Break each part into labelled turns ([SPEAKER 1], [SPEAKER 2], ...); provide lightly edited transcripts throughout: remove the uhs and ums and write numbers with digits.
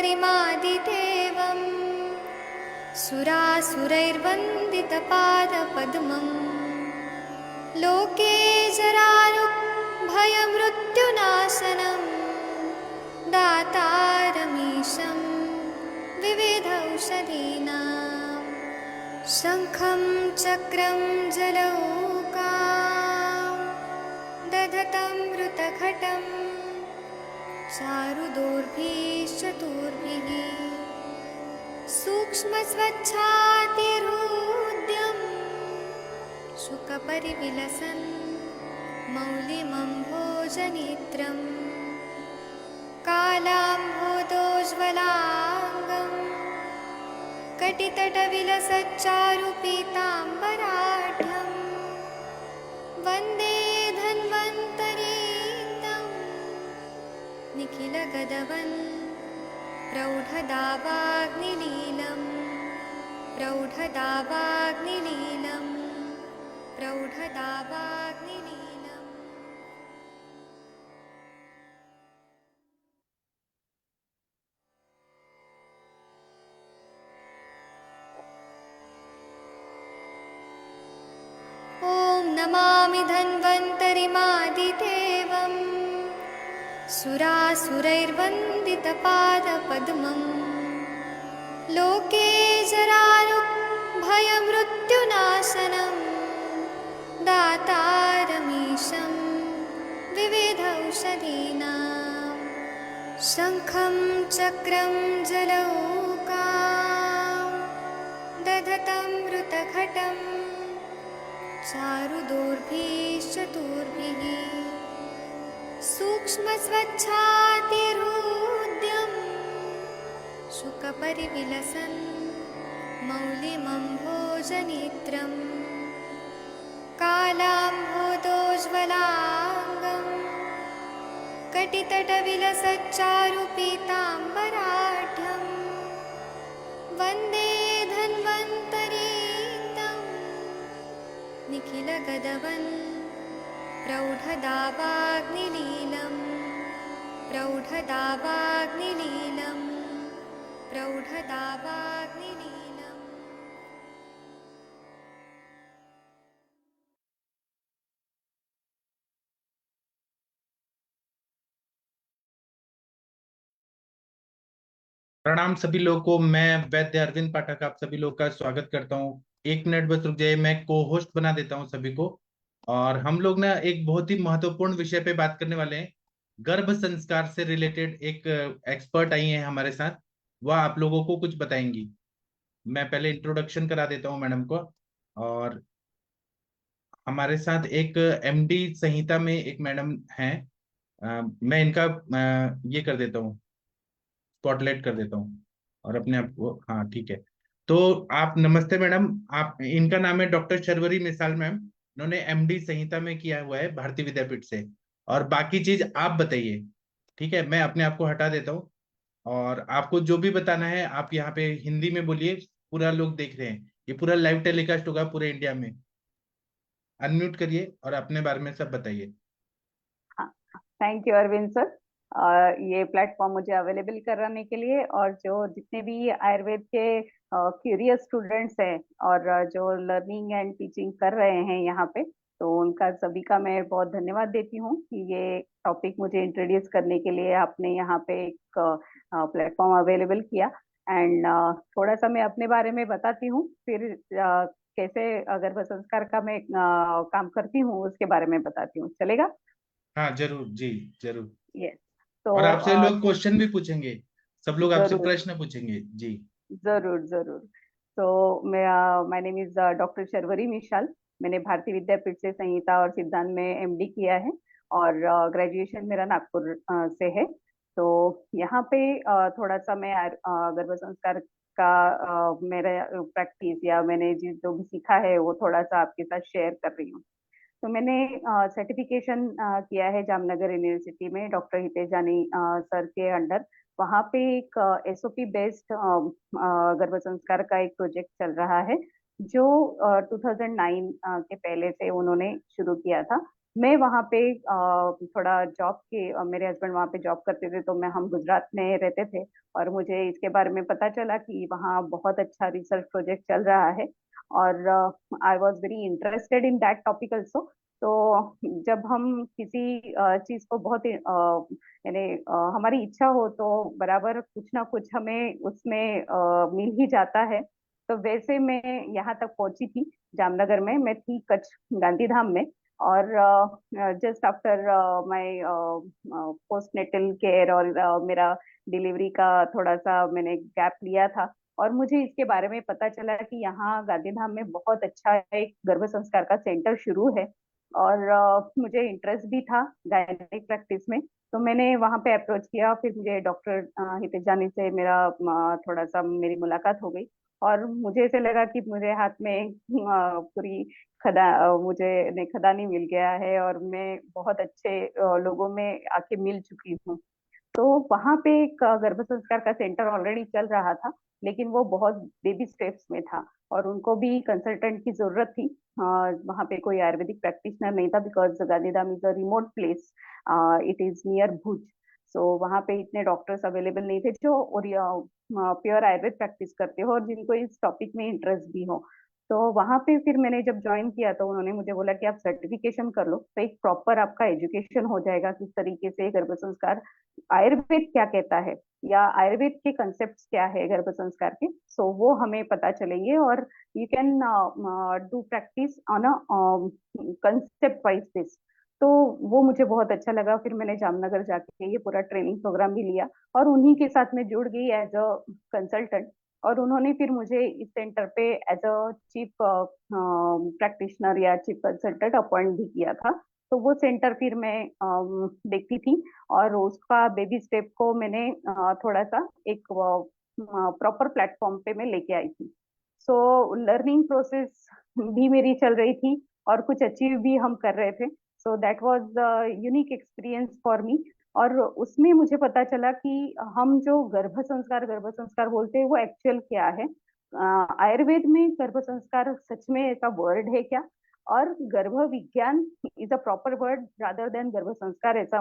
[SPEAKER 1] धन्वन्तरिमादिदेवं सुरासुरैर्वन्दितपादपद्मं लोके जरारुभयमृत्युनाशनं दातारमीशं विविधौषधीनां शङ्खं चक्रं जलौकां दधतं मृतघटं चारुदोर्भिश्चतुर्भिः सूक्ष्मस्वच्छातिहृद्यं शुकपरिविलसन् मौलिमम्भोजनेत्रं कालाम्भोदोज्ज्वलाङ्गं कटितटविलसच्चारुपीताम्बराढ्यं वन्दे धन्वन्तरीतं निखिलगदवन् प्रौढदावाग्निलीलं प्रौढदावाग्निलीलं प्रौढदावाग्निलीलम्। ॐ नमामि धन्वन्तरिमादिदेवं सुरासुरैर्वन्दितपादपद्मं लोके जरारुभयमृत्युनाशनं दातारमीशं विविधौषधीनां शङ्खं चक्रं जलौकां दधतं मृतघटं चारुदोर्भिश्चतुर्भिः सूक्ष्मस्वच्छातिहृद्यं शुकपरिविलसन् मौलिमम्भोजनेत्रं कालाम्भोदोज्ज्वलाङ्गं कटितटविलसच्चारुपीताम्बराढ्यं वन्दे धन्वन्तरीतं निखिलगदवन् प्रौढदावाग्निलीलं प्रौढदावाग्निलीलं प्रौढदावाग्निलीलम्।
[SPEAKER 2] प्रणाम सभी लोगों को। मैं वैद्य अरविंद पाठक आप सभी लोग का स्वागत करता हूँ। एक मिनट बस रुक जाइए, मैं को होस्ट बना देता हूँ सभी को। और हम लोग ना एक बहुत ही महत्वपूर्ण विषय पे बात करने वाले हैं। गर्भ संस्कार से रिलेटेड एक एक्सपर्ट आई हैं हमारे साथ, वह आप लोगों को कुछ बताएंगी। मैं पहले इंट्रोडक्शन करा देता हूँ मैडम को। और हमारे साथ एक एमडी संहिता में एक मैडम हैं। मैं इनका ये कर देता हूँ, स्पॉटलाइट कर देता हूँ और अपने आप को। हाँ ठीक है। तो आप नमस्ते मैडम, आप इनका नाम है डॉक्टर शर्वरी मिसाल मैम। इन्होंने एमडी संहिता में किया हुआ है भारतीय विद्यापीठ से। और बाकी चीज आप बताइए, ठीक है। मैं अपने आप को हटा देता हूँ और आपको जो भी बताना है आप यहाँ पे हिंदी में बोलिए। पूरा लोग देख रहे हैं, ये पूरा लाइव टेलीकास्ट होगा पूरे इंडिया में। अनम्यूट करिए और अपने बारे में सब बताइए।
[SPEAKER 3] थैंक यू अरविंद सर, ये प्लेटफॉर्म मुझे अवेलेबल कराने के लिए। और जो जितने भी आयुर्वेद के क्यूरियस स्टूडेंट्स हैं और जो लर्निंग एंड टीचिंग कर रहे हैं यहाँ पे, तो उनका सभी का मैं बहुत धन्यवाद देती हूँ कि ये टॉपिक मुझे इंट्रोड्यूस करने के लिए आपने यहाँ पे एक प्लेटफॉर्म अवेलेबल किया। एंड थोड़ा सा मैं अपने बारे में बताती हूँ, फिर कैसे गर्भ संस्कार का मैं काम करती हूँ उसके बारे में बताती हूँ, चलेगा?
[SPEAKER 2] हाँ जरूर जी, जरूर।
[SPEAKER 3] यस। तो
[SPEAKER 2] और आपसे लोग क्वेश्चन भी पूछेंगे, सब लोग आपसे
[SPEAKER 3] जरूर
[SPEAKER 2] प्रश्न पूछेंगे जी।
[SPEAKER 3] जरूर जरूर। तो my name is doctor Sharvari Mishal. मैंने भारतीय विद्यापीठ से संहिता और सिद्धांत में एमडी किया है और ग्रेजुएशन मेरा नागपुर से है। तो यहाँ पे थोड़ा सा मैं गर्भ संस्कार का मेरा प्रैक्टिस या मैंने जो भी सीखा है वो थोड़ा सा आपके साथ शेयर कर रही हूँ। तो मैंने सर्टिफिकेशन किया है जामनगर यूनिवर्सिटी में डॉक्टर हितेश जानी सर के अंडर। वहाँ पे एक एसओपी बेस्ड गर्भ संस्कार का एक प्रोजेक्ट चल रहा है जो 2009 के पहले से उन्होंने शुरू किया था, मैं वहाँ पे थोड़ा जॉब के मेरे हस्बैंड वहाँ पे जॉब करते थे, तो मैं हम गुजरात में रहते थे, और मुझे इसके बारे में पता चला कि वहाँ बहुत अच्छा रिसर्च प्रोजेक्ट चल रहा है, और I was very interested in that topic also. तो जब हम किसी चीज को बहुत यानी हमारी इच्छा हो तो बराबर कुछ ना कुछ हमें उसमें मिल ही जाता है। तो वैसे मैं यहाँ तक पहुंची थी, जामनगर में मैं थी, कच्छ गांधीधाम में। और just after my postnatal care और मेरा डिलीवरी का थोड़ा सा मैंने गैप लिया था, और मुझे इसके बारे में पता चला कि यहाँ गांधीधाम में बहुत अच्छा एक गर्भ संस्कार का सेंटर शुरू है, और मुझे इंटरेस्ट भी था गायनेक प्रैक्टिस में। तो मैंने वहाँ पे अप्रोच किया, फिर मुझे डॉक्टर हितेश जानी से मेरा थोड़ा सा मेरी मुलाकात हो गई, और मुझे ऐसे लगा कि मुझे हाथ में पूरी मुझे खदानी मिल गया है, और मैं बहुत अच्छे लोगों में आके मिल चुकी हूँ। तो वहां पे एक गर्भ संस्कार का सेंटर ऑलरेडी चल रहा था, लेकिन वो बहुत बेबी स्टेप्स में था, और उनको भी कंसल्टेंट की जरूरत थी। वहां पे कोई आयुर्वेदिक प्रैक्टिशनर नहीं था, because Gandhidham is a remote place, it is near Bhuj. So वहां पे इतने डॉक्टर्स अवेलेबल नहीं थे जो प्योर आयुर्वेद प्रैक्टिस करते हो और जिनको इस टॉपिक में इंटरेस्ट भी हो। तो वहां पे फिर मैंने जब ज्वाइन किया तो उन्होंने मुझे बोला कि आप सर्टिफिकेशन कर लो, तो एक प्रॉपर आपका एजुकेशन हो जाएगा किस तरीके से गर्भ संस्कार, आयुर्वेद क्या कहता है, या आयुर्वेद के कंसेप्ट क्या है गर्भ संस्कार के, सो वो हमें पता चलेंगे, और you can do practice on a concept wise base. तो वो मुझे बहुत अच्छा लगा। फिर मैंने जामनगर जाके ये पूरा ट्रेनिंग प्रोग्राम भी लिया, और उन्हीं के साथ मैं जुड़ गई एज अ कंसल्टेंट, और उन्होंने फिर मुझे इस सेंटर पे एज अ चीफ प्रैक्टिशनर या चीफ कंसल्टेंट अपॉइंट भी किया था। तो वो सेंटर फिर मैं देखती थी, और उसका बेबी स्टेप को मैंने थोड़ा सा एक प्रॉपर प्लेटफॉर्म पे मैं लेके आई थी। सो लर्निंग प्रोसेस भी मेरी चल रही थी, और कुछ अचीव भी हम कर रहे थे। So that was unique experience for me. और उसमें मुझे पता चला कि हम जो गर्भ संस्कार बोलते हैं वो एक्चुअल क्या है, आयुर्वेद में गर्भ संस्कार सच में ऐसा वर्ड है क्या, और गर्भ विज्ञान is a proper word rather than गर्भ संस्कार, ऐसा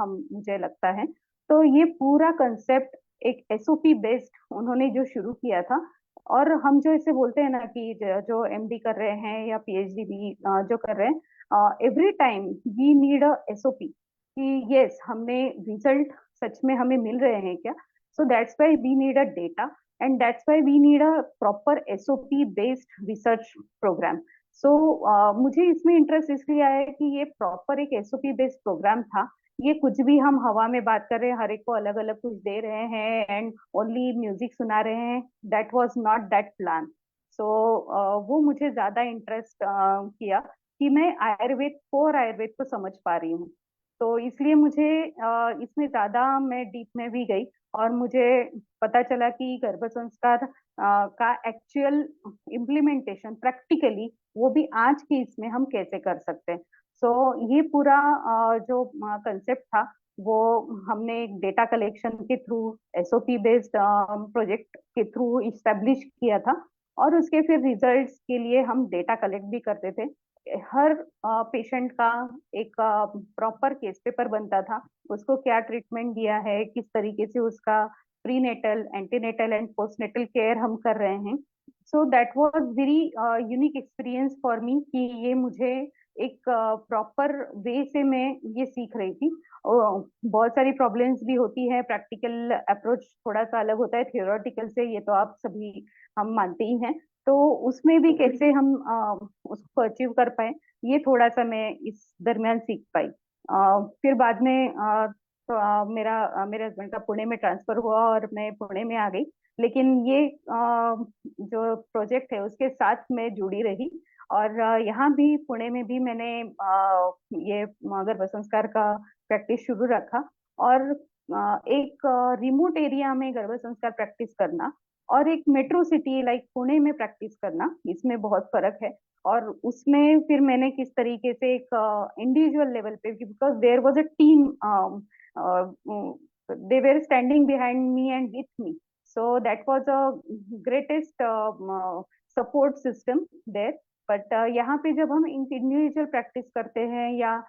[SPEAKER 3] हम मुझे लगता है। तो ये पूरा कंसेप्ट एक एसओपी बेस्ड उन्होंने जो शुरू किया था, और हम जो इसे बोलते हैं ना कि जो एमडी कर रहे हैं या पीएचडी भी जो कर रहे हैं, every time we need a SOP कि यस हमने रिजल्ट सच में हमें मिल रहे हैं क्या। So that's why we need a data, and that's why we need a proper SOP based research programme. So मुझे इसमें इंटरेस्ट इसलिए आया कि ये प्रॉपर एक एसओपी बेस्ड प्रोग्राम था। ये कुछ भी हम हवा में बात कर रहे हैं, हर एक को अलग अलग कुछ दे रहे हैं एंड ओनली म्यूजिक सुना रहे हैं, that was not that plan. So वो मुझे ज्यादा इंटरेस्ट किया कि मैं आयुर्वेद को और आयुर्वेद को समझ पा रही हूँ। तो इसलिए मुझे इसमें ज्यादा मैं डीप में भी गई, और मुझे पता चला कि गर्भ संस्कार का एक्चुअल इम्प्लीमेंटेशन प्रैक्टिकली वो भी आज के इसमें हम कैसे कर सकते हैं। सो ये पूरा जो कंसेप्ट था वो हमने एक डेटा कलेक्शन के थ्रू, एसओपी बेस्ड प्रोजेक्ट के थ्रू इस्टेब्लिश किया था, और उसके फिर रिजल्ट्स के लिए हम डेटा कलेक्ट भी करते थे। हर पेशेंट का एक प्रॉपर केस पेपर बनता था, उसको क्या ट्रीटमेंट दिया है, किस तरीके से उसका prenatal, antenatal and postnatal care हम कर रहे हैं। So that was very unique experience for me कि ये मुझे एक प्रॉपर वे से मैं ये सीख रही थी। और बहुत सारी प्रॉब्लम्स भी होती है, प्रैक्टिकल अप्रोच थोड़ा सा अलग होता है थियोरेटिकल से, ये तो आप सभी हम मानते ही हैं। तो उसमें भी कैसे हम उसको अचीव कर पाए, ये थोड़ा सा मैं इस दरमियान सीख पाई। फिर बाद में मेरे हस्बैंड का पुणे में ट्रांसफर हुआ और मैं पुणे में आ गई। लेकिन ये जो प्रोजेक्ट है उसके साथ मैं जुड़ी रही, और यहाँ भी पुणे में भी मैंने ये गर्भ संस्कार का प्रैक्टिस शुरू रखा। और एक रिमोट एरिया में गर्भ संस्कार प्रैक्टिस करना और एक मेट्रो सिटी लाइक पुणे में प्रैक्टिस करना, इसमें बहुत फर्क है। और उसमें फिर मैंने किस तरीके से एक इंडिविजुअल लेवल पे, because there was a team, they were standing behind me and with me, so that was a greatest support system there. But यहाँ पे जब हम इंडिविजुअल प्रैक्टिस करते हैं या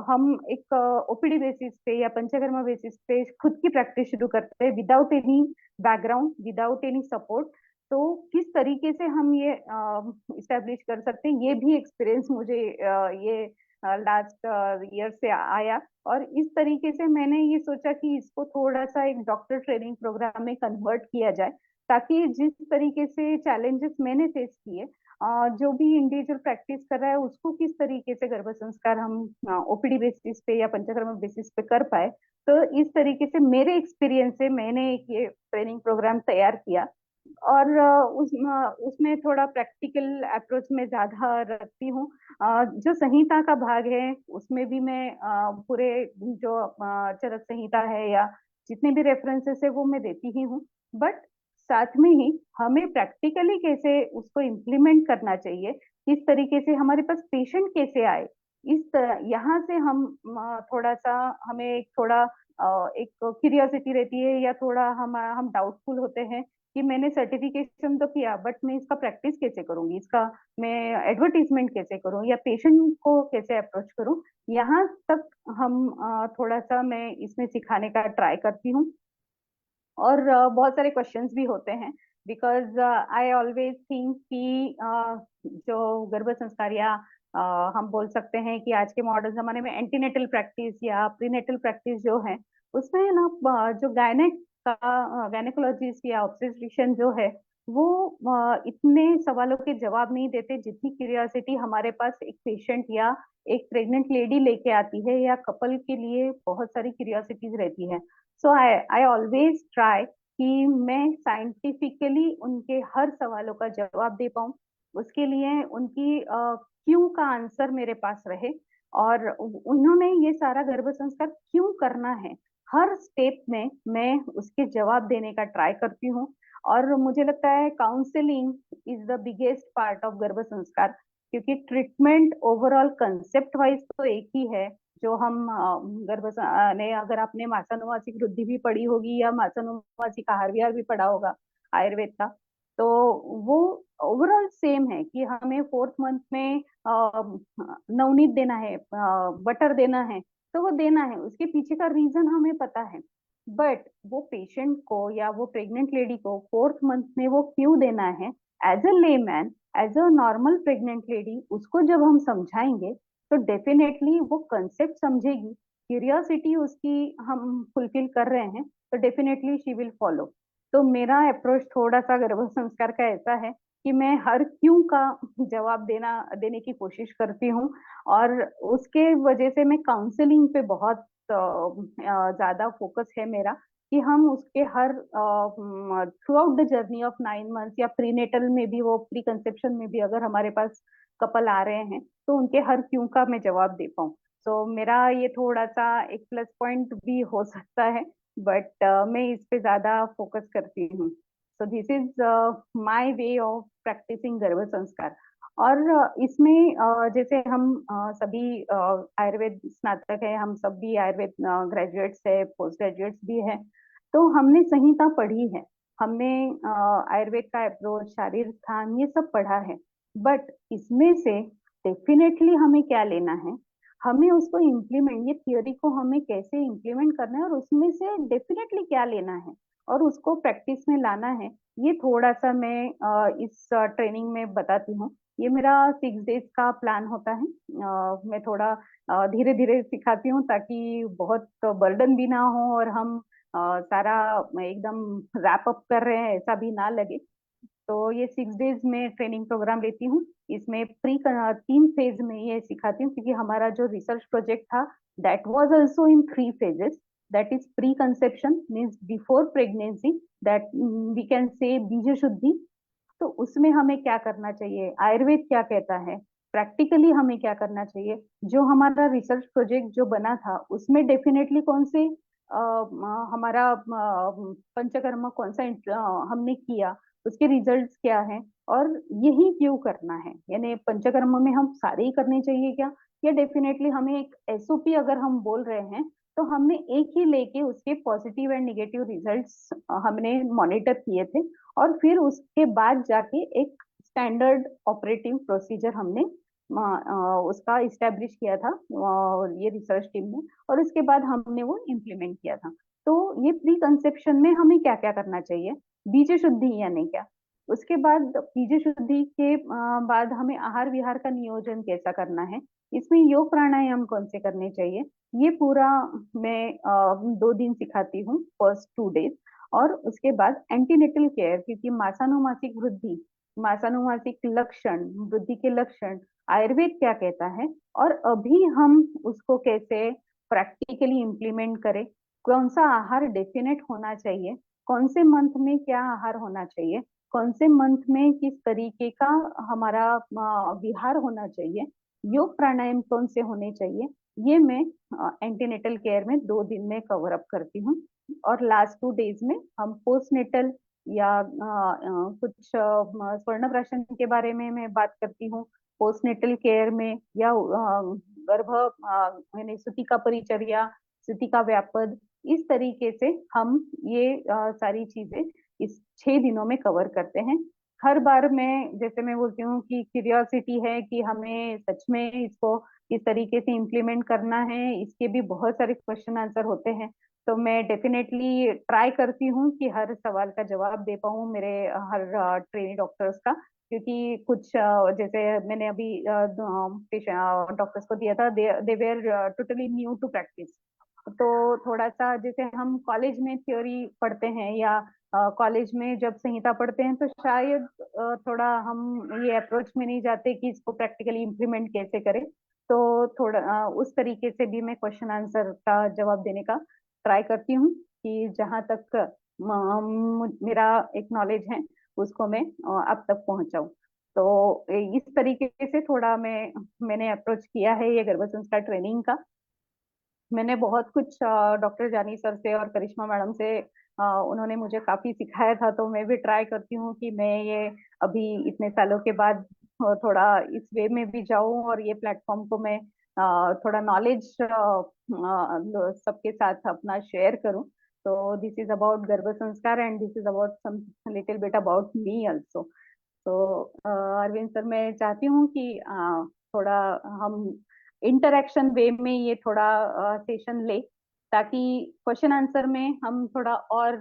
[SPEAKER 3] हम एक ओपीडी बेसिस पे या पंचकर्मा बेसिस पे खुद की प्रैक्टिस शुरू करते हैं without any background, without any support, तो किस तरीके से हम ये इस्टेब्लिश कर सकते हैं, ये भी एक्सपीरियंस मुझे ये लास्ट ईयर से आया। और इस तरीके से मैंने ये सोचा कि इसको थोड़ा सा एक डॉक्टर ट्रेनिंग प्रोग्राम में कन्वर्ट किया जाए, ताकि जिस तरीके से चैलेंजेस मैंने फेस किए, जो भी इंडिविजुअल प्रैक्टिस कर रहा है उसको किस तरीके से गर्भ संस्कार हम ओपीडी बेसिस पे या पंचकर्मा बेसिस पे कर पाए। तो इस तरीके से मेरे एक्सपीरियंस से मैंने एक ये ट्रेनिंग प्रोग्राम तैयार किया। और उसमें थोड़ा प्रैक्टिकल अप्रोच में ज्यादा रखती हूँ। जो संहिता का भाग है उसमें भी मैं पूरे जो चरक संहिता है या जितने भी रेफरेंसेस है वो मैं देती ही हूँ, बट साथ में ही हमें प्रैक्टिकली कैसे उसको इम्प्लीमेंट करना चाहिए, किस तरीके से हमारे पास पेशेंट कैसे आए, यहाँ से हम थोड़ा सा हमें थोड़ा एक क्यूरियोसिटी रहती है या थोड़ा हम डाउटफुल होते हैं कि मैंने सर्टिफिकेशन तो किया बट मैं इसका प्रैक्टिस कैसे करूंगी, इसका मैं एडवर्टीजमेंट कैसे करूं या पेशेंट को कैसे अप्रोच करूं। यहाँ तक हम थोड़ा सा मैं इसमें सिखाने का ट्राई करती हूँ। और बहुत सारे क्वेश्चंस भी होते हैं, बिकॉज आई ऑलवेज थिंक कि जो गर्भ संस्कार या हम बोल सकते हैं कि आज के मॉडर्न जमाने में एंटीनेटल प्रैक्टिस या प्रीनेटल प्रैक्टिस जो है उसमें ना जो गायनेकोलॉजिस्ट या ऑब्स्टेट्रिशियन जो है वो इतने सवालों के जवाब नहीं देते जितनी क्यूरियोसिटी हमारे पास एक पेशेंट या एक प्रेग्नेंट लेडी लेके आती है, या कपल के लिए बहुत सारी क्यूरियोसिटीज रहती है। सो आई ऑलवेज ट्राई कि मैं साइंटिफिकली उनके हर सवालों का जवाब दे पाऊँ, उसके लिए उनकी क्यों का आंसर मेरे पास रहे, और उन्होंने ये सारा गर्भ संस्कार क्यों करना है, हर स्टेप में मैं उसके जवाब देने का ट्राई करती हूँ। और मुझे लगता है counselling is the biggest part of गर्भ संस्कार, क्योंकि ट्रीटमेंट ओवरऑल कंसेप्ट वाइज तो एक ही है। जो हम ने अगर आपने मासानुमासिक वृद्धि भी पढ़ी होगी या मासानुमासिक आहार विहार भी पढ़ा होगा आयुर्वेद का, तो वो ओवरऑल सेम है कि हमें 4th मंथ में नवनीत देना है, बटर देना है, तो वो देना है, उसके पीछे का रीजन हमें पता है। बट वो पेशेंट को या वो प्रेग्नेंट लेडी को 4th मंथ में वो क्यों देना है, as a layman, as a normal pregnant lady, उसको जब हम समझाएंगे तो डेफिनेटली वो कंसेप्ट समझेगी, क्यूरियोसिटी उसकी हम फुलफिल कर रहे हैं, तो डेफिनेटली शी विल फॉलो। तो मेरा अप्रोच थोड़ा सा गर्भ संस्कार का ऐसा है कि मैं हर क्यों का जवाब देने की कोशिश करती हूँ। और उसके वजह से मैं काउंसलिंग पे बहुत ज्यादा फोकस है मेरा, कि हम उसके her through out the journey of 9 months या प्रीनेटल में भी, वो प्री कंसेप्शन में भी अगर हमारे पास कपल आ रहे हैं तो उनके हर क्यों का मैं जवाब दे पाऊँ। तो मेरा ये थोड़ा सा एक प्लस पॉइंट भी हो सकता है, बट मैं इस पे ज्यादा फोकस करती हूँ। So this is my way of practising गर्भ संस्कार। और इसमें जैसे हम सभी आयुर्वेद स्नातक है, हम सब भी आयुर्वेद ग्रेजुएट्स है, पोस्ट ग्रेजुएट्स भी है, तो हमने संहिता पढ़ी है, हमने आयुर्वेद का अप्रोच, शारीर स्थान, ये सब पढ़ा है। बट इसमें से डेफिनेटली हमें क्या लेना है, हमें उसको इम्प्लीमेंट, ये थियोरी को हमें कैसे इम्प्लीमेंट करना है और उसमें से डेफिनेटली क्या लेना है और उसको प्रैक्टिस में लाना है, ये थोड़ा सा मैं इस ट्रेनिंग में बताती हूँ। ये मेरा 6 डेज का प्लान होता है। मैं थोड़ा धीरे धीरे सिखाती हूँ ताकि बहुत बर्डन भी ना हो और हम सारा एकदम रैप अप कर रहे हैं ऐसा भी ना लगे। तो ये 6 डेज में ट्रेनिंग प्रोग्राम लेती हूँ। इसमें 3 फेज में ये सिखाती हूँ, क्योंकि हमारा जो रिसर्च प्रोजेक्ट था that was also in 3 phases. That is pre conception, means before pregnancy, that we can say बीज शुद्धि। तो उसमें हमें क्या करना चाहिए, आयुर्वेद क्या कहता है, प्रैक्टिकली हमें क्या करना चाहिए, जो हमारा रिसर्च प्रोजेक्ट जो बना था उसमें डेफिनेटली कौन से हमारा पंचकर्म कौन सा हमने किया, उसके रिजल्ट्स क्या हैं, और यही क्यों करना है, यानी पंचकर्म में हम सारे ही करने चाहिए क्या, या डेफिनेटली हमें एक एसओपी अगर हम बोल रहे हैं तो हमने एक ही लेके उसके पॉजिटिव एंड निगेटिव रिजल्ट्स हमने मॉनिटर किए थे, और फिर उसके बाद जाके एक स्टैंडर्ड ऑपरेटिव प्रोसीजर हमने उसका इस्टेब्लिश किया था ये रिसर्च टीम ने, और उसके बाद हमने वो इम्प्लीमेंट किया था। तो ये प्री कंसेप्शन में हमें क्या क्या करना चाहिए, बीज शुद्धि यानी क्या, उसके बाद बीज शुद्धि के बाद हमें आहार विहार का नियोजन कैसा करना है, इसमें योग प्राणायाम कौन से करने चाहिए, ये पूरा मैं 2 दिन सिखाती हूँ, फर्स्ट 2 डेज। और उसके बाद एंटीनेटल केयर, क्योंकि मासानुमासिक वृद्धि, मासानुमासिक लक्षण, वृद्धि के लक्षण आयुर्वेद क्या कहता है, और अभी हम उसको कैसे प्रैक्टिकली इम्प्लीमेंट करें, कौन सा आहार डेफिनेट होना चाहिए, कौन से मंथ में क्या आहार होना चाहिए, कौन से मंथ में किस तरीके का हमारा विहार होना चाहिए, योग प्राणायाम कौन से होने चाहिए, ये मैं एंटीनेटल केयर में 2 दिन में कवर अप करती हूँ। और लास्ट 2 डेज में हम पोस्टनेटल या कुछ स्वर्ण प्राशन के बारे में मैं बात करती हूँ, पोस्टनेटल केयर में, या गर्भ यानी सूतिका परिचर्या, सूतिका व्यापद, इस तरीके से हम ये सारी चीजें इस 6 दिनों में कवर करते हैं। हर बार मैं, जैसे मैं बोलती हूँ कि क्यूरियोसिटी है कि हमें सच में इसको किस तरीके से इम्प्लीमेंट करना है, इसके भी बहुत सारे क्वेश्चन आंसर होते हैं। तो मैं डेफिनेटली ट्राई करती हूँ कि हर सवाल का जवाब दे पाऊँ मेरे हर ट्रेनी डॉक्टर्स का, क्योंकि कुछ जैसे मैंने अभी डॉक्टर्स को दिया था, they were totally new to practice. तो थोड़ा सा जैसे हम कॉलेज में थ्योरी पढ़ते हैं या कॉलेज में जब संहिता पढ़ते हैं, तो शायद थोड़ा हम ये अप्रोच में नहीं जाते कि इसको प्रैक्टिकली इम्प्लीमेंट कैसे करें। तो थोड़ा उस तरीके से भी मैं क्वेश्चन आंसर का जवाब देने का ट्राई करती हूँ कि जहां तक मेरा एक नॉलेज है उसको मैं अब तक पहुंचाऊं। तो इस तरीके से थोड़ा मैंने अप्रोच किया है ये गर्भ संस्कार ट्रेनिंग का। मैंने बहुत कुछ डॉक्टर जानी सर से और करिश्मा मैडम से उन्होंने मुझे काफी सिखाया था, तो मैं भी ट्राई करती हूँ कि मैं ये अभी इतने सालों के बाद थोड़ा इस वे में भी जाऊं और ये प्लेटफॉर्म को मैं थोड़ा नॉलेज सबके साथ अपना शेयर करूं। तो दिस इज अबाउट गर्भ संस्कार and this is about some little bit about me also. तो अरविंद सर, मैं चाहती हूँ कि थोड़ा हम इंटरेक्शन वे में ये थोड़ा सेशन ले, ताकि क्वेश्चन आंसर में हम थोड़ा और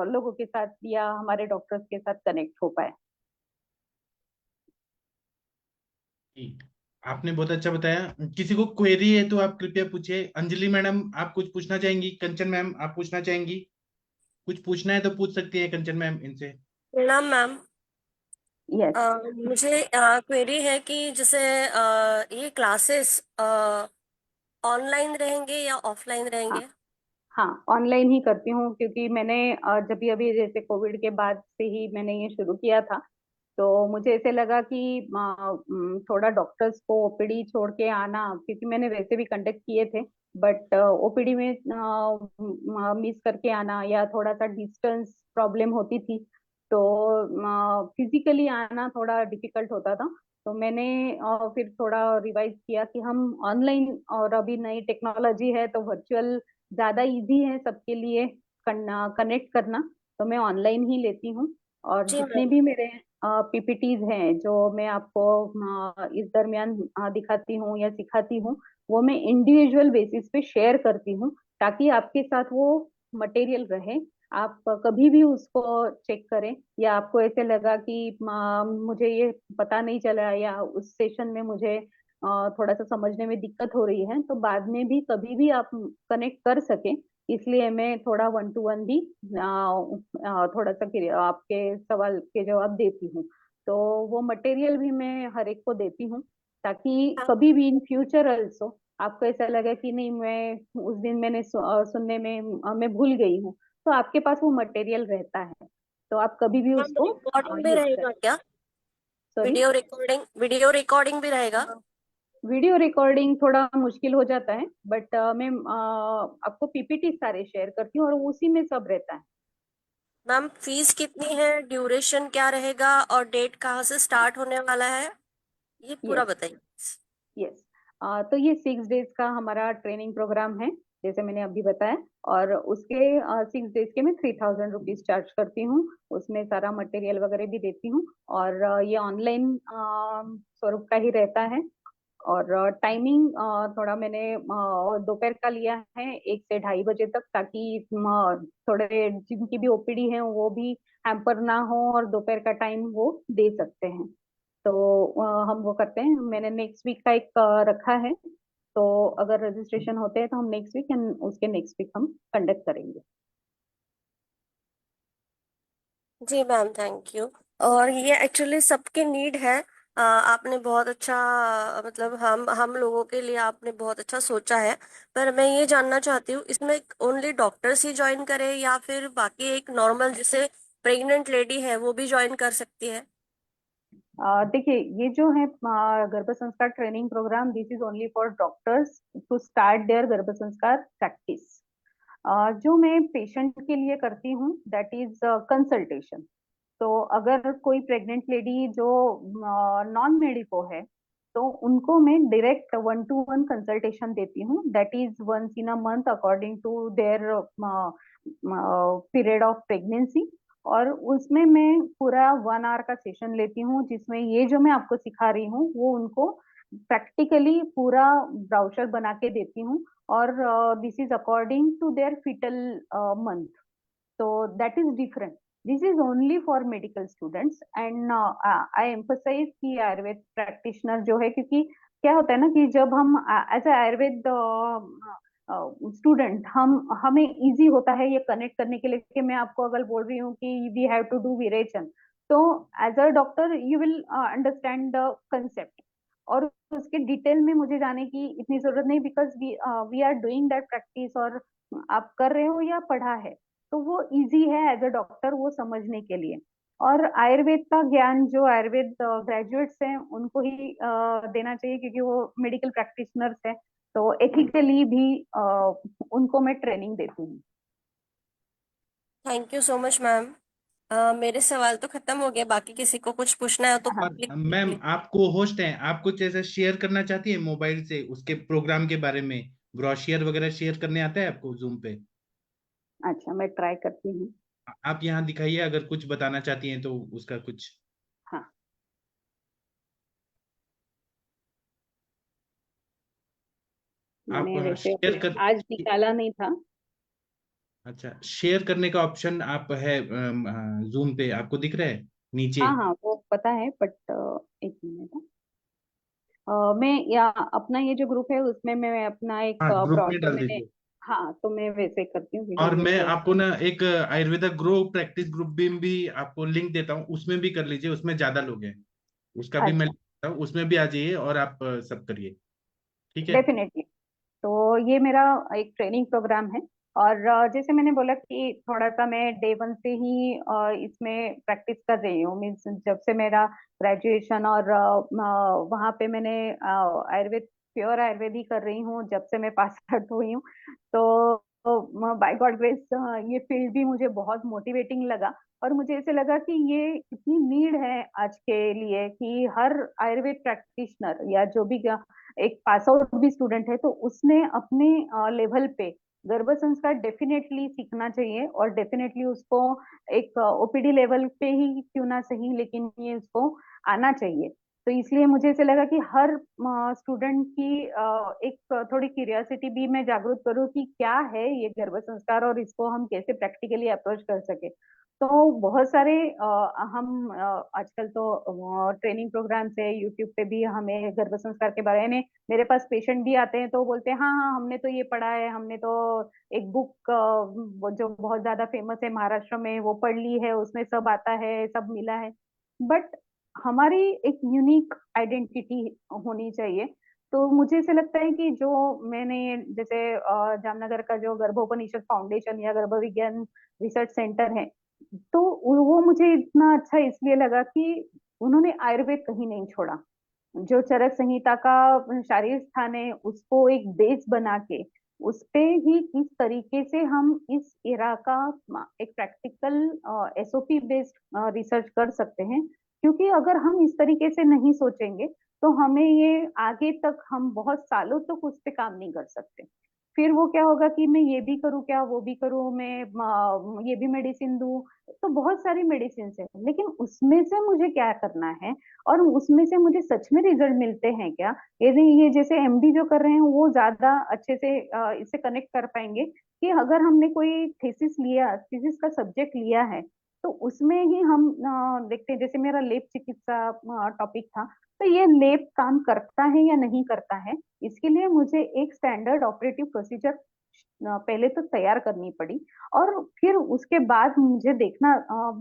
[SPEAKER 3] लोगों के साथ या हमारे डॉक्टर्स के साथ कनेक्ट हो पाए।
[SPEAKER 2] ठीक। आपने बहुत अच्छा बताया। किसी को क्वेरी है तो आप कृपया पूछिए। अंजलि मैडम, आप कुछ पूछना चाहेंगी? कंचन मैम, आप पूछना चाहेंगी? कुछ पूछना है तो पूछ सकती है कंचन मैम इनसे।
[SPEAKER 4] प्रणाम मैम।
[SPEAKER 3] यस।
[SPEAKER 4] मुझे क्वेरी है कि जैसे ये क्लासेस ऑनलाइन रहेंगे या ऑफलाइन
[SPEAKER 3] हाँ,
[SPEAKER 4] रहेंगे?
[SPEAKER 3] हाँ, ऑनलाइन ही करती हूँ, क्योंकि मैंने जब भी अभी जैसे कोविड के बाद से ही मैंने ये शुरू किया था, तो मुझे ऐसे लगा कि थोड़ा डॉक्टर्स को ओपीडी छोड़ के आना, क्योंकि मैंने वैसे भी कंडक्ट किए थे, बट ओपीडी में मिस करके आना या थोड़ा सा डिस्टेंस प्रॉब्लम होती थी, तो फिजिकली आना थोड़ा डिफिकल्ट होता था। तो मैंने फिर थोड़ा रिवाइज किया कि हम ऑनलाइन, और अभी नई टेक्नोलॉजी है तो वर्चुअल ज्यादा इजी है सबके लिए कनेक्ट करना, तो मैं ऑनलाइन ही लेती हूँ। और
[SPEAKER 4] जी
[SPEAKER 3] जितने
[SPEAKER 4] मैम।
[SPEAKER 3] भी मेरे पीपीटीज हैं जो मैं आपको इस दरमियान दिखाती हूँ या सिखाती हूँ, वो मैं इंडिविजुअल बेसिस पे शेयर करती हूँ, ताकि आपके साथ वो मटेरियल रहे, आप कभी भी उसको चेक करें, या आपको ऐसे लगा कि मुझे ये पता नहीं चला या उस सेशन में मुझे थोड़ा सा समझने में दिक्कत हो रही है, तो बाद में भी कभी भी आप कनेक्ट कर सकें, इसलिए मैं थोड़ा 1 to 1 भी थोड़ा सा आपके सवाल के जवाब देती हूँ। तो वो मटेरियल भी मैं हर एक को देती हूँ, ताकि
[SPEAKER 4] हाँ
[SPEAKER 3] कभी भी इन फ्यूचर ऑल्सो आपको ऐसा लगा कि नहीं, मैं उस दिन मैंने सुनने में मैं भूल गई हूँ, तो आपके पास वो मटेरियल रहता है, तो आप कभी भी
[SPEAKER 4] मैम,
[SPEAKER 3] उसको
[SPEAKER 4] रिकॉर्डिंग भी
[SPEAKER 3] यूज
[SPEAKER 4] रहेगा
[SPEAKER 3] करें।
[SPEAKER 4] क्या?
[SPEAKER 3] सॉरी।
[SPEAKER 4] वीडियो रिकॉर्डिंग भी रहेगा?
[SPEAKER 3] वीडियो रिकॉर्डिंग थोड़ा मुश्किल हो जाता है, बट मैं आपको पीपीटी सारे शेयर करती हूँ और उसी में सब रहता है।
[SPEAKER 4] मैम, फीस कितनी है, ड्यूरेशन क्या रहेगा और डेट कहाँ से स्टार्ट होने वाला है, ये पूरा
[SPEAKER 3] यस,
[SPEAKER 4] बताइए।
[SPEAKER 3] यस। तो ये 6 डेज का हमारा ट्रेनिंग प्रोग्राम है। जैसे मैंने अभी बताया। और उसके 6 डेज के मैं 3000 रुपीज चार्ज करती हूँ। उसमें सारा मटेरियल वगैरह भी देती हूँ। और ये ऑनलाइन स्वरूप का ही रहता है। और टाइमिंग थोड़ा मैंने दोपहर का लिया है, 1 से 2:30 बजे तक, ताकि थोड़े जिनकी भी ओपीडी है वो भी हैम्पर ना हो और दोपहर का टाइम वो दे सकते हैं। तो हम वो करते हैं। मैंने नेक्स्ट वीक का एक रखा है। तो अगर रजिस्ट्रेशन होते हैं तो हम नेक्स्ट वीक एंड उसके नेक्स्ट वीक हम कंडक्ट करेंगे।
[SPEAKER 4] जी मैम, थैंक यू। और ये एक्चुअली सबके नीड है। आपने बहुत अच्छा, मतलब हम लोगों के लिए आपने बहुत अच्छा सोचा है। पर मैं ये जानना चाहती हूँ, इसमें ओनली डॉक्टर्स ही ज्वाइन करें या फिर बाकी एक नॉर्मल जैसे प्रेग्नेंट लेडी है वो भी ज्वाइन कर सकती है?
[SPEAKER 3] देखिए, ये जो है गर्भ संस्कार training programme, this is only for doctors to start their गर्भ संस्कार प्रैक्टिस। जो मैं पेशेंट के लिए करती हूँ दैट इज कंसल्टेशन। तो अगर कोई प्रेग्नेंट लेडी जो नॉन मेडिको है, तो उनको मैं डायरेक्ट 1-to-1 कंसल्टेशन देती हूँ, that is once in a month according to their period of pregnancy. और उसमें मैं पूरा 1 आवर का सेशन लेती हूँ, जिसमें ये जो मैं आपको सिखा रही हूँ वो उनको प्रैक्टिकली पूरा ब्राउचर बना के देती हूँ। और this is according to their foetal month. so that is different. This is only for medical students and I emphasize कि आयुर्वेद practitioner जो है, क्योंकि क्या होता है ना कि जब हम एज ए आयुर्वेद स्टूडेंट हमें इजी होता है ये कनेक्ट करने के लिए कि मैं आपको अगर बोल रही हूँ कि वी हैव टू डू विरेचन, तो as a doctor you will understand the concept. और उसके डिटेल में मुझे जाने की इतनी जरूरत नहीं, because we are doing that practice, और आप कर रहे हो या पढ़ा है, तो वो इजी है एज अ डॉक्टर वो समझने के लिए। और आयुर्वेद का ज्ञान जो आयुर्वेद ग्रेजुएट्स हैं उनको ही देना चाहिए, क्योंकि वो मेडिकल प्रैक्टिशनर्स हैं। तो एथिकली भी उनको मैं ट्रेनिंग देती हूँ।
[SPEAKER 4] Thank you so much ma'am. मेरे सवाल तो खत्म हो गए, बाकी किसी को कुछ पूछना है तो
[SPEAKER 3] हाँ,
[SPEAKER 4] public
[SPEAKER 2] और
[SPEAKER 4] में
[SPEAKER 2] मैम,
[SPEAKER 4] please।
[SPEAKER 2] आप को होस्ट हैं, आप कुछ ऐसा शेयर करना चाहती है मोबाइल से उसके प्रोग्राम के बारे में? ब्रोशियर वगैरह शेयर करने आता है आपको जूम पे?
[SPEAKER 3] अच्छा, मैं ट्राई करती हूँ।
[SPEAKER 2] आप यहाँ दिखाइए, अगर कुछ बताना चाहती हैं तो उसका कुछ।
[SPEAKER 3] हाँ,
[SPEAKER 2] आप
[SPEAKER 3] मैंने वैसे
[SPEAKER 2] शेयर
[SPEAKER 3] अभी
[SPEAKER 2] कर।
[SPEAKER 3] आज निकाला नहीं था।
[SPEAKER 2] अच्छा, शेयर करने का ऑप्शन आप है जूम पे आपको दिख रहा है नीचे?
[SPEAKER 3] हाँ हाँ, वो पता है, बट एक मिनट। मैं या अपना ये जो ग्रुप है उसमें मैं अपना एक
[SPEAKER 2] हाँ, ग्रुप में
[SPEAKER 3] ब्राउचर
[SPEAKER 2] डाल
[SPEAKER 3] मैंने।
[SPEAKER 2] दीजिए।
[SPEAKER 3] हाँ, तो मैं वैसे करती हूँ,
[SPEAKER 2] और
[SPEAKER 3] विजुअली
[SPEAKER 2] मैं
[SPEAKER 3] शेयर।
[SPEAKER 2] आपको ना एक आयुर्वेदा ग्रो प्रैक्टिस ग्रुप भी आपको लिंक देता हूँ, उसमें भी कर लीजिए, उसमें ज्यादा लोग हैं। उसका भी मैं
[SPEAKER 3] अच्छा,
[SPEAKER 2] लिंक देता हूँ, उसमें भी आ जाइए और आप सब करिए। ठीक है।
[SPEAKER 3] डेफिनेटली। तो ये मेरा एक ट्रेनिंग प्रोग्राम है। और जैसे मैंने बोला कि थोड़ा सा मैं डे 1 से ही इसमें प्रैक्टिस कर रही हूँ, मीन्स जब से मेरा ग्रेजुएशन, और वहाँ पे मैंने आयुर्वेद, प्योर आयुर्वेद ही कर रही हूँ जब से मैं पास आउट हुई हूँ। तो बाय गॉड ग्रेस ये फील्ड भी मुझे बहुत मोटिवेटिंग लगा। और मुझे ऐसे लगा कि ये इतनी नीड है आज के लिए कि हर आयुर्वेद प्रैक्टिशनर या जो भी एक पास आउट भी स्टूडेंट है, तो उसने अपने लेवल पे गर्भ संस्कार डेफिनेटली सीखना चाहिए। और डेफिनेटली उसको एक ओपीडी लेवल पे ही क्यों ना सही, लेकिन ये उसको आना चाहिए। तो इसलिए मुझे ऐसे लगा कि हर स्टूडेंट की एक थोड़ी क्यूरियोसिटी भी मैं जागरूक करूँ कि क्या है ये गर्भ संस्कार और इसको हम कैसे प्रैक्टिकली अप्रोच कर सके। तो बहुत सारे हम आजकल तो ट्रेनिंग प्रोग्राम्स है, यूट्यूब पे भी हमें गर्भ संस्कार के बारे में, मेरे पास पेशेंट भी आते हैं तो बोलते हैं हाँ हाँ हमने तो ये पढ़ा है, हमने तो एक बुक जो बहुत ज्यादा फेमस है महाराष्ट्र में वो पढ़ ली है, उसमें सब आता है, सब मिला है। बट हमारी एक यूनिक आइडेंटिटी होनी चाहिए। तो मुझे ऐसे लगता है कि जो मैंने जैसे जामनगर का जो गर्भोपनिषद फाउंडेशन या गर्भ विज्ञान रिसर्च सेंटर है, तो वो मुझे इतना अच्छा इसलिए लगा कि उन्होंने आयुर्वेद कहीं नहीं छोड़ा। जो चरक संहिता का शारीर स्थान है उसको एक बेस बना के उस पे ही किस तरीके से हम इस एरा का एक प्रैक्टिकल एसओपी बेस्ड रिसर्च कर सकते हैं। क्योंकि अगर हम इस तरीके से नहीं सोचेंगे तो हमें ये आगे तक हम बहुत सालों तक उस पे काम नहीं कर सकते। फिर वो क्या होगा कि मैं ये भी करूँ क्या, वो भी करूँ, मैं ये भी मेडिसिन दूँ। तो बहुत सारी मेडिसिन है, लेकिन उसमें से मुझे क्या करना है और उसमें से मुझे सच में रिजल्ट मिलते हैं क्या? ये जैसे एमडी जो कर रहे हैं वो ज्यादा अच्छे से इससे कनेक्ट कर पाएंगे कि अगर हमने कोई थीसिस लिया, थीसिस का सब्जेक्ट लिया है, तो उसमें ही हम देखते हैं। जैसे मेरा लेप चिकित्सा टॉपिक था, तो ये लेप काम करता है या नहीं करता है, इसके लिए मुझे एक स्टैंडर्ड ऑपरेटिव प्रोसीजर पहले तो तैयार करनी पड़ी। और फिर उसके बाद मुझे देखना,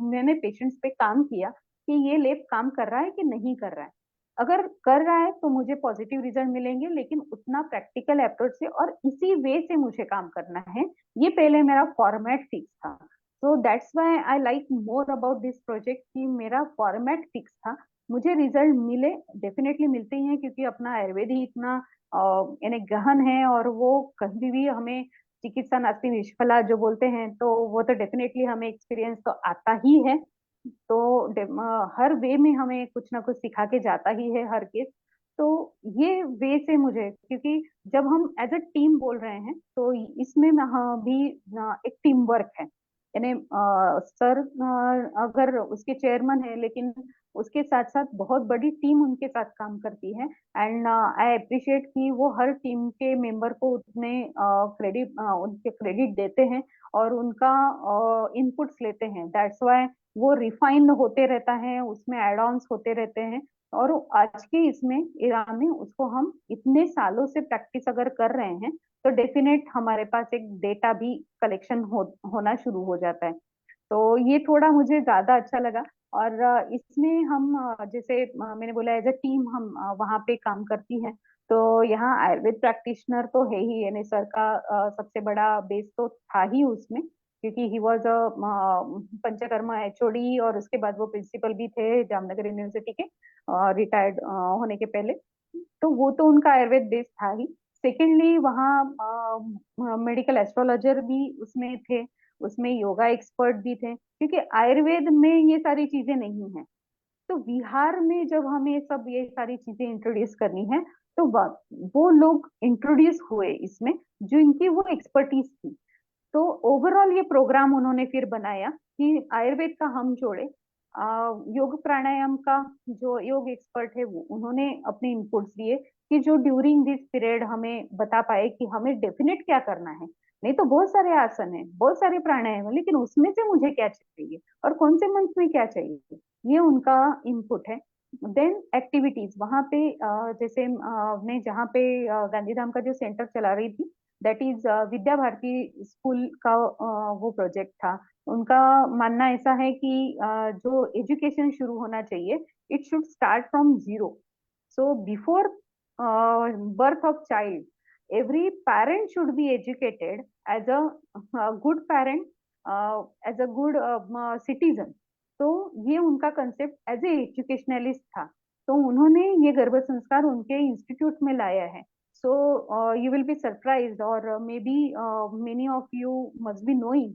[SPEAKER 3] मैंने पेशेंट्स पे काम किया कि ये लेप काम कर रहा है कि नहीं कर रहा है। अगर कर रहा है तो मुझे पॉजिटिव रिजल्ट मिलेंगे, लेकिन उतना प्रैक्टिकल अप्रोच से और इसी वे से मुझे काम करना है। ये पहले मेरा फॉर्मेट फिक्स था। तो that's why I like more about this project कि मेरा फॉर्मेट फिक्स था। मुझे रिजल्ट मिले, डेफिनेटली मिलते ही हैं, क्योंकि अपना आयुर्वेद ही इतना यानी गहन है, और वो कभी भी हमें चिकित्सा नास्ति निष्फला जो बोलते हैं, तो वो तो डेफिनेटली हमें एक्सपीरियंस तो आता ही है। तो हर वे में हमें कुछ ना कुछ सिखा के जाता ही है हर केस। तो ये वे से मुझे, क्योंकि जब हम एज अ टीम बोल रहे हैं तो इसमें भी एक टीम वर्क है। यानी सर अगर उसके चेयरमैन है, लेकिन उसके साथ साथ बहुत बड़ी टीम उनके साथ काम करती है। एंड आई अप्रिशिएट कि वो हर टीम के मेंबर को उतने उनके क्रेडिट देते हैं और उनका इनपुट्स लेते हैं। दैट्स व्हाई वो रिफाइन होते रहता है, उसमें एड ऑन्स होते रहते हैं। और आज के इसमें इरा में उसको हम इतने सालों से प्रैक्टिस अगर कर रहे हैं, तो डेफिनेट हमारे पास एक डेटा भी कलेक्शन होना शुरू हो जाता है। तो ये थोड़ा मुझे ज्यादा अच्छा लगा। और इसमें हम जैसे मैंने बोला एज अ टीम हम वहाँ पे काम करती है। तो यहाँ आयुर्वेद प्रैक्टिशनर तो है ही, यानी सर का सबसे बड़ा बेस तो था ही उसमें, क्योंकि he was a panchakarma HOD, और उसके बाद वो प्रिंसिपल भी थे जामनगर यूनिवर्सिटी के रिटायर्ड होने के पहले। तो वो तो उनका आयुर्वेद बेस था ही। सेकेंडली वहाँ मेडिकल एस्ट्रोलॉजर भी उसमें थे, उसमें योगा एक्सपर्ट भी थे, क्योंकि आयुर्वेद में ये सारी चीजें नहीं है। तो बिहार में जब हमें सब ये सारी चीजें इंट्रोड्यूस करनी है, तो वो लोग इंट्रोड्यूस हुए इसमें जो इनकी वो एक्सपर्टीज थी। तो ओवरऑल ये प्रोग्राम उन्होंने फिर बनाया कि आयुर्वेद का हम जोड़े योग प्राणायाम का। जो योग एक्सपर्ट है वो उन्होंने अपने इनपुट्स दिए कि जो ड्यूरिंग दिस पीरियड हमें बता पाए कि हमें डेफिनेट क्या करना है। नहीं तो बहुत सारे आसन है, बहुत सारे प्राणायाम है, लेकिन उसमें से मुझे क्या चाहिए और कौन से मंथ में क्या चाहिए, ये उनका इनपुट है। देन एक्टिविटीज वहां पे जैसे मैं जहाँ पे गांधीधाम का जो सेंटर चला रही थी, that is Vidya Bharati school का वो प्रोजेक्ट था। उनका मानना ऐसा है कि जो एजुकेशन शुरू होना चाहिए, it should start from zero. So before birth of child, every parent should be educated as a good parent, as a good citizen. तो ये उनका कंसेप्ट एज ए एजुकेशनलिस्ट था। तो उन्होंने ये गर्भ संस्कार उनके इंस्टीट्यूट में लाया है। So you will be surprised, or maybe many of you must be knowing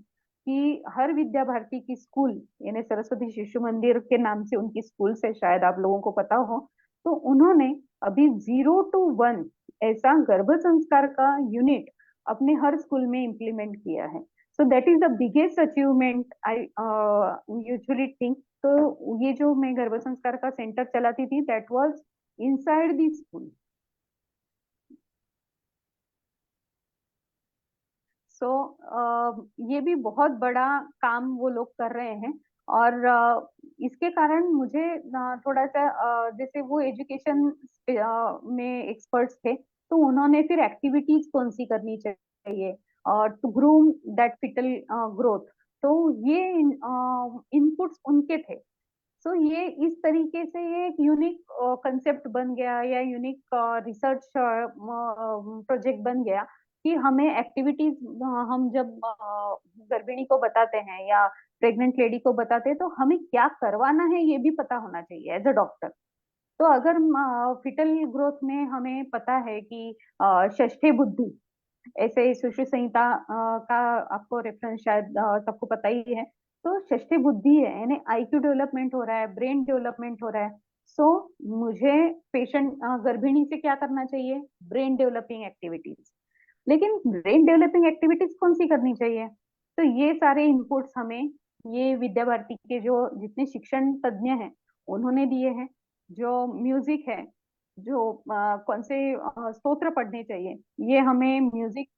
[SPEAKER 3] कि हर विद्या भारती की स्कूल, यानी सरस्वती शिशु मंदिर के नाम से उनकी स्कूल से, शायद आप लोगों को पता हो, तो उन्होंने अभी 0 to 1 ऐसा गर्भ संस्कार का यूनिट अपने हर स्कूल में इम्प्लीमेंट किया है। So that is the biggest achievement I usually think. तो ये जो मैं गर्भ संस्कार का सेंटर चलाती थी, that was inside the school. So ये भी बहुत बड़ा काम वो लोग कर रहे हैं। और इसके कारण मुझे थोड़ा सा जैसे वो एजुकेशन में एक्सपर्ट्स थे, तो उन्होंने फिर एक्टिविटीज कौन सी करनी चाहिए और to groom that foetal growth, तो ये इनपुट्स उनके थे। सो ये इस तरीके से ये एक यूनिक कंसेप्ट बन गया, या यूनिक रिसर्च प्रोजेक्ट बन गया कि हमें एक्टिविटीज, हम जब गर्भिणी को बताते हैं या प्रेग्नेंट लेडी को बताते हैं, तो हमें क्या करवाना है ये भी पता होना चाहिए एज अ डॉक्टर। तो अगर फिटल ग्रोथ में हमें पता है कि षष्ठे बुद्धि, ऐसे सुश्रुत संहिता का आपको रेफरेंस शायद सबको पता ही है। तो षष्ठी बुद्धि है, यानी आईक्यू डेवलपमेंट हो रहा है, ब्रेन डेवलपमेंट हो रहा है। सो मुझे पेशेंट गर्भिणी से क्या करना चाहिए, ब्रेन डेवलपिंग एक्टिविटीज। लेकिन ब्रेन डेवलपिंग एक्टिविटीज कौन सी करनी चाहिए? तो ये सारे इनपुट्स हमें ये विद्या भारती के जो जितने शिक्षण तज्ञ हैं उन्होंने दिए हैं। जो म्यूजिक है, जो कौन से स्तोत्र पढ़ने चाहिए, ये हमें म्यूजिक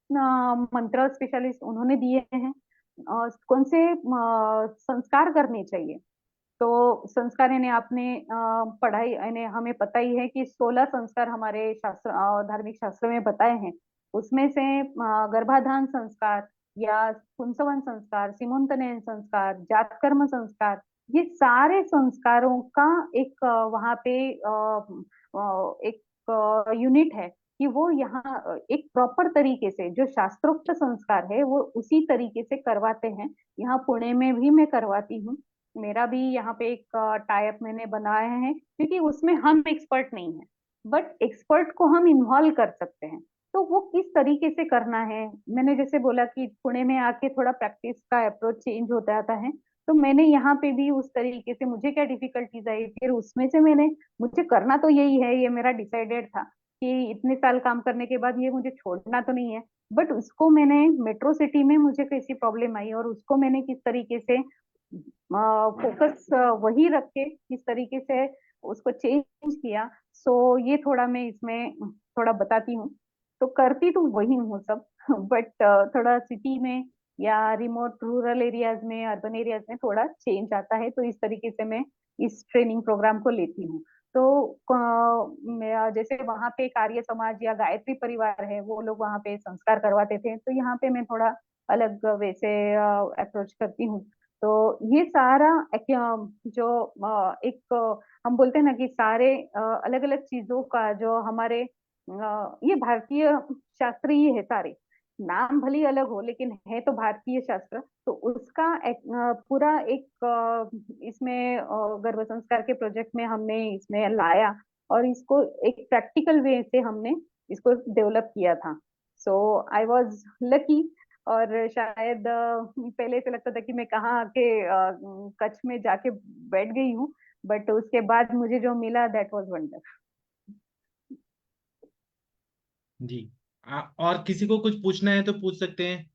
[SPEAKER 3] मंत्र स्पेशलिस्ट उन्होंने दिए हैं। कौन से संस्कार करने चाहिए, तो संस्कार यानी आपने पढ़ाई यानी हमें पता ही है कि 16 संस्कार हमारे शास्त्र धार्मिक शास्त्र में बताए हैं। उसमें से गर्भाधान संस्कार या पुंसवन संस्कार, सीमंतनयन संस्कार, जातकर्म संस्कार, ये सारे संस्कारों का एक वहाँ पे एक यूनिट है कि वो यहाँ एक प्रॉपर तरीके से जो शास्त्रोक्त संस्कार है वो उसी तरीके से करवाते हैं। यहाँ पुणे में भी मैं करवाती हूँ। मेरा भी यहाँ पे एक टाइप मैंने बनाया है, क्योंकि उसमें हम एक्सपर्ट नहीं है, बट एक्सपर्ट को हम इन्वॉल्व कर सकते हैं। तो वो किस तरीके से करना है, मैंने जैसे बोला कि पुणे में आके थोड़ा प्रैक्टिस का अप्रोच चेंज होता आता है, तो मैंने यहाँ पे भी उस तरीके से मुझे क्या डिफिकल्टीज आई, फिर उसमें से मुझे करना तो यही है, ये मेरा डिसाइडेड था कि इतने साल काम करने के बाद ये मुझे छोड़ना तो नहीं है। बट उसको मैंने मेट्रो सिटी में मुझे कैसी प्रॉब्लम आई और उसको मैंने किस तरीके से फोकस वही रख के किस तरीके से उसको चेंज किया, सो ये थोड़ा मैं इसमें थोड़ा बताती हूँ। तो करती तो वही हूँ सब बट थोड़ा सिटी में या रिमोट रूरल एरियाज में, अर्बन एरियाज में थोड़ा चेंज आता है, तो इस तरीके से मैं इस ट्रेनिंग प्रोग्राम को लेती हूँ। तो जैसे वहाँ पे कार्य समाज या गायत्री परिवार है, वो लोग वहाँ पे संस्कार करवाते थे, तो यहाँ पे मैं थोड़ा अलग वैसे अप्रोच करती हूँ। तो ये सारा जो एक हम बोलते हैं ना कि सारे अलग अलग चीजों का जो हमारे ये भारतीय शास्त्र ही है सारे, नाम भले अलग हो लेकिन है तो भारतीय शास्त्र। तो उसका पूरा एक इसमें गर्भ संस्कार के प्रोजेक्ट में हमने इसमें लाया और इसको एक प्रैक्टिकल वे से हमने इसको डेवलप किया था। सो आई वाज लकी। और शायद पहले से लगता था कि मैं कहाँ आके कच्छ में जाके बैठ गई हूँ, बट उसके बाद मुझे जो मिला दैट वाज वंडर।
[SPEAKER 2] जी। और किसी को कुछ पूछना है तो पूछ सकते हैं।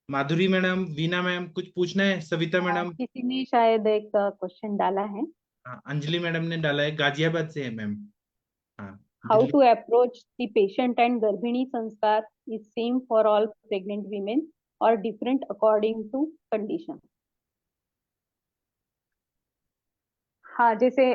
[SPEAKER 2] माधुरी मैडम, वीना मैम, कुछ पूछना है? सविता मैडम?
[SPEAKER 3] किसी ने शायद एक क्वेश्चन डाला है,
[SPEAKER 2] हाँ, अंजलि मैडम ने डाला है, गाजियाबाद से है मैम। हाँ,
[SPEAKER 3] how
[SPEAKER 2] Delhi.
[SPEAKER 3] To approach the patient and Garbhini Sanskar is same for all pregnant women और डिफरेंट अकॉर्डिंग टू कंडीशन। हाँ, जैसे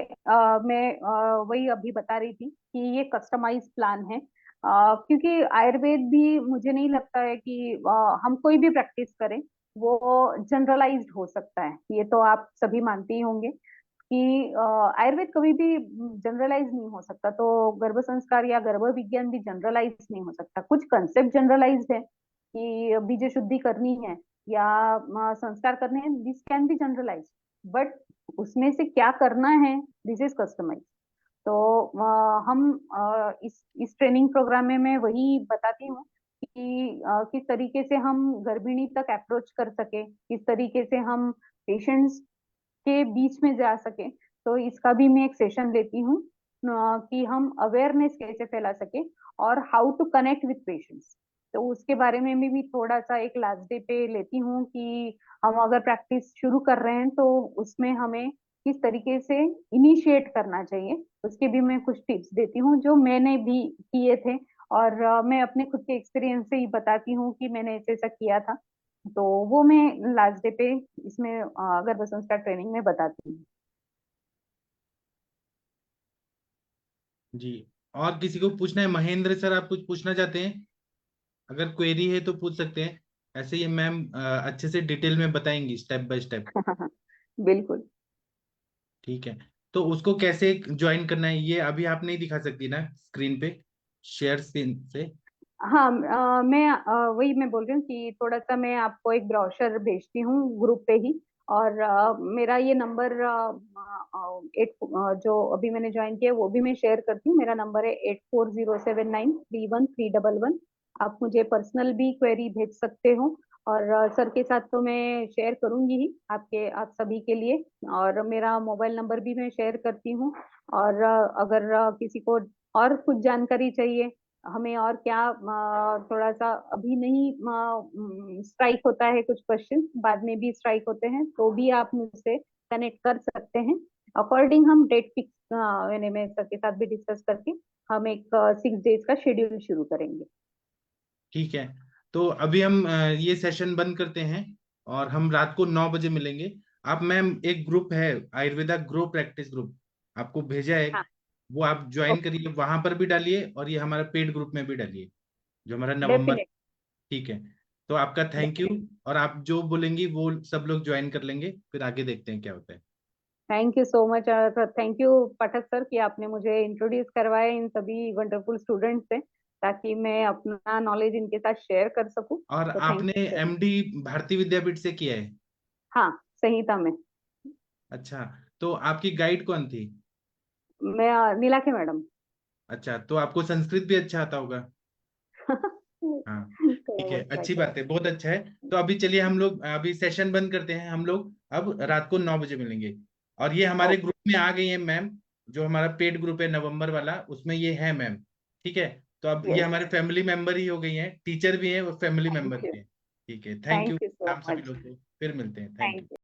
[SPEAKER 3] मैं वही अभी बता रही थी कि ये कस्टमाइज प्लान है, क्योंकि आयुर्वेद भी मुझे नहीं लगता है कि हम कोई भी प्रैक्टिस करें वो जनरलाइज्ड हो सकता है, ये तो आप सभी मानते ही होंगे कि आयुर्वेद कभी भी जनरलाइज नहीं हो सकता। तो गर्भ संस्कार या गर्भ विज्ञान भी जनरलाइज नहीं हो सकता। कुछ कंसेप्ट जनरलाइज्ड है कि बीज शुद्धि करनी है या संस्कार करने हैं, this can be generalize, but उसमें से क्या करना है दिस इज कस्टमाइज। तो हम इस ट्रेनिंग प्रोग्राम में मैं वही बताती हूँ कि किस तरीके से हम गर्भिणी तक अप्रोच कर सके, किस तरीके से हम पेशेंट्स के बीच में जा सके। तो इसका भी मैं एक सेशन लेती हूँ कि हम अवेयरनेस कैसे फैला सके और how to connect with patients. तो उसके बारे में भी थोड़ा सा एक लास्ट डे पे लेती हूँ कि हम अगर प्रैक्टिस शुरू कर रहे हैं तो उसमें हमें किस तरीके से इनिशिएट करना चाहिए, उसके भी मैं कुछ टिप्स देती हूँ जो मैंने भी किए थे। और मैं अपने खुद के एक्सपीरियंस से ही बताती हूँ कि मैंने ऐसे ऐसा किया था। तो वो मैं लास्ट डे पे इसमें गर्भ संस्कार ट्रेनिंग में बताती हूँ।
[SPEAKER 2] जी। और किसी को पूछना है? महेंद्र सर, आप कुछ पूछना चाहते हैं? अगर क्वेरी है तो पूछ सकते हैं। ऐसे ही मैम अच्छे से डिटेल में बताएंगी स्टेप बाय स्टेप।
[SPEAKER 3] बिल्कुल।
[SPEAKER 2] ठीक है। तो उसको कैसे ज्वाइन करना है ये अभी आप नहीं दिखा सकती ना स्क्रीन पे, शेयर स्क्रीन से?
[SPEAKER 3] हाँ, मैं वही मैं बोल रही हूँ कि थोड़ा सा मैं आपको एक ब्रोशर भेजती हूँ ग्रुप पे ही। और मेरा ये नंबर जो अभी मैंने ज्वाइन किया वो भी मैं शेयर करती हूँ। मेरा नंबर है 8407931311। आप मुझे पर्सनल भी क्वेरी भेज सकते हो और सर के साथ तो मैं शेयर करूंगी ही आप सभी के लिए। और मेरा मोबाइल नंबर भी मैं शेयर करती हूँ। और अगर किसी को और कुछ जानकारी चाहिए हमें और क्या थोड़ा सा अभी नहीं स्ट्राइक होता है, कुछ क्वेश्चन बाद में भी स्ट्राइक होते हैं, तो भी आप मुझसे कनेक्ट कर सकते हैं। अकॉर्डिंग हम डेट फिक्स मैंने मैं सर के साथ भी डिस्कस करके हम एक 6 डेज का शेड्यूल शुरू करेंगे।
[SPEAKER 2] ठीक है, तो अभी हम ये सेशन बंद करते हैं और हम रात को 9 बजे मिलेंगे। आप मैम, एक ग्रुप है आयुर्वेदा ग्रो प्रैक्टिस ग्रुप, आपको भेजा है,
[SPEAKER 3] हाँ,
[SPEAKER 2] वो आप ज्वाइन
[SPEAKER 3] ओके,
[SPEAKER 2] करिए, वहां पर भी डालिए और ये हमारा पेड ग्रुप में भी डालिए, जो हमारा नवंबर।
[SPEAKER 3] डेफिनेट
[SPEAKER 2] ठीक है, तो आपका थैंक यू।
[SPEAKER 3] डेफिनेट।
[SPEAKER 2] और आप जो बोलेंगी वो सब लोग ज्वाइन कर लेंगे, फिर आगे देखते हैं क्या होता है।
[SPEAKER 3] Thank you so much, thank you Pathak sir कि आपने मुझे इंट्रोड्यूस करवाया इन सभी वंडरफुल स्टूडेंट से, ताकि मैं अपना नॉलेज इनके साथ शेयर कर सकूं।
[SPEAKER 2] और
[SPEAKER 3] तो थैंक
[SPEAKER 2] आपने
[SPEAKER 3] you so much.
[SPEAKER 2] MD Bharati Vidyapeeth से किया है?
[SPEAKER 3] हाँ, संहिता में।
[SPEAKER 2] अच्छा, तो आपकी गाइड कौन थी?
[SPEAKER 3] मैं नीला के मैडम।
[SPEAKER 2] अच्छा, तो आपको संस्कृत भी अच्छा आता होगा। हाँ,
[SPEAKER 3] थोड़ा
[SPEAKER 2] ठीक है,
[SPEAKER 3] बहुत ट्राई
[SPEAKER 2] अच्छी
[SPEAKER 3] कर।
[SPEAKER 2] बात है, बहुत अच्छा है। तो अभी चलिए, हम लोग अभी सेशन बंद करते हैं, हम लोग अब रात को 9 बजे मिलेंगे। और ये हमारे
[SPEAKER 3] ओके,
[SPEAKER 2] ग्रुप में आ गई है मैम, जो हमारा पेड ग्रुप है नवंबर वाला, उसमें ये है मैम। ठीक है, तो अब ये
[SPEAKER 3] यस,
[SPEAKER 2] हमारे फैमिली मेंबर ही हो गई हैं, टीचर भी हैं, वो फैमिली मेंबर
[SPEAKER 3] थैंक यू,
[SPEAKER 2] भी हैं। ठीक है, thank you.
[SPEAKER 3] Thank you so
[SPEAKER 2] आप सभी
[SPEAKER 3] मच,
[SPEAKER 2] लोग को फिर मिलते हैं, थैंक
[SPEAKER 3] थैंक
[SPEAKER 2] यू।
[SPEAKER 3] यू।